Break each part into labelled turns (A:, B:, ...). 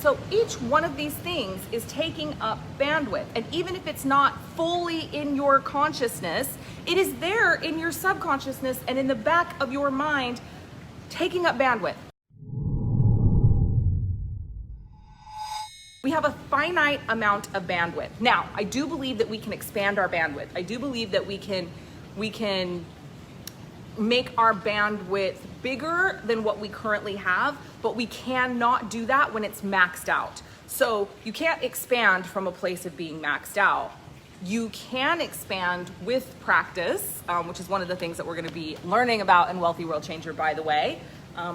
A: So each one of these things is taking up bandwidth. And even if it's not fully in your consciousness, it is there in your subconsciousness and in the back of your mind, taking up bandwidth. We have a finite amount of bandwidth. Now, I do believe that we can expand our bandwidth. I do believe that we can make our bandwidth bigger than what we currently have, but we cannot do that when it's maxed out. So you can't expand from a place of being maxed out. You can expand with practice, which is one of the things that we're going to be learning about in Wealthy World Changer, by the way.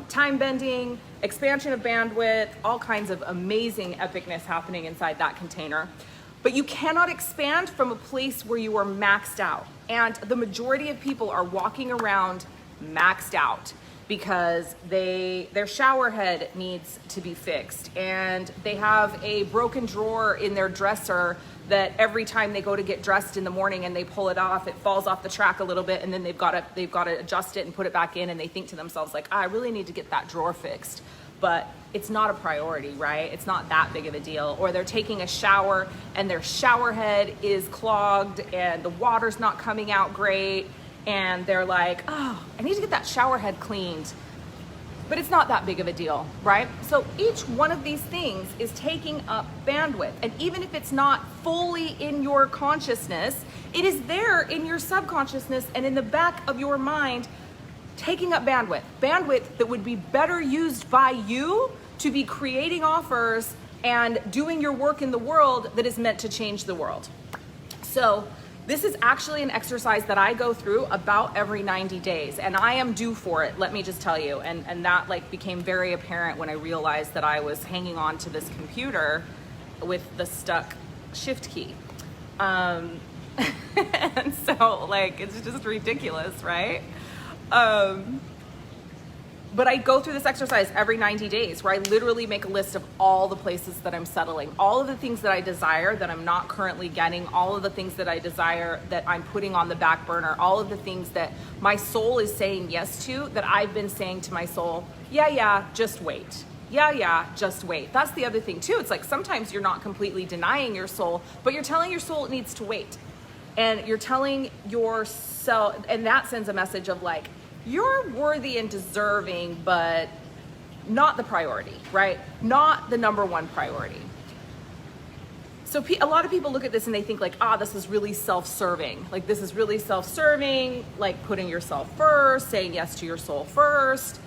A: Time bending, expansion of bandwidth, all kinds of amazing epicness happening inside that container. But you cannot expand from a place where you are maxed out. And the majority of people are walking around maxed out because their shower head needs to be fixed, and they have a broken drawer in their dresser that every time they go to get dressed in the morning and they pull it off, it falls off the track a little bit, and then they've got to adjust it and put it back in, and they think to themselves like, I really need to get that drawer fixed. But it's not a priority, right? It's not that big of a deal. Or they're taking a shower and their shower head is clogged and the water's not coming out great, and they're like, oh, I need to get that shower head cleaned. But it's not that big of a deal, right? So each one of these things is taking up bandwidth. And even if it's not fully in your consciousness, it is there in your subconsciousness and in the back of your mind, taking up bandwidth. Bandwidth that would be better used by you to be creating offers and doing your work in the world that is meant to change the world. So this is actually an exercise that I go through about every 90 days, and I am due for it, let me just tell you. And that like became very apparent when I realized that I was hanging on to this computer with the stuck shift key. And so like, it's just ridiculous, right? But I go through this exercise every 90 days where I literally make a list of all the places that I'm settling, all of the things that I desire that I'm not currently getting, all of the things that I desire that I'm putting on the back burner, all of the things that my soul is saying yes to, that I've been saying to my soul, yeah, just wait. Yeah, just wait. That's the other thing too. It's like sometimes you're not completely denying your soul, but you're telling your soul it needs to wait. And you're telling yourself, and that sends a message of like, you're worthy and deserving, but not the priority, right? Not the number one priority. So a lot of people look at this and they think like, this is really self-serving. Like this is really self-serving, like putting yourself first, saying yes to your soul first.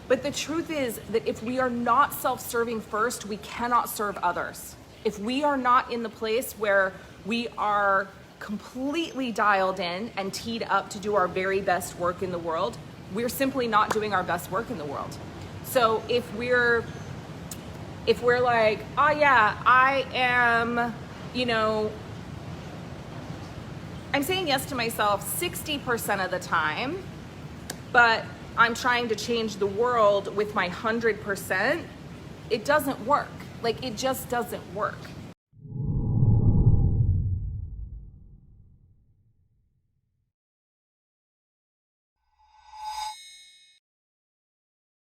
A: But the truth is that if we are not self-serving first, we cannot serve others. If we are not in the place where we are completely dialed in and teed up to do our very best work in the world, we're simply not doing our best work in the world. So if we're like, I am, I'm saying yes to myself 60% of the time, but I'm trying to change the world with my 100%, it doesn't work. Like it just doesn't work.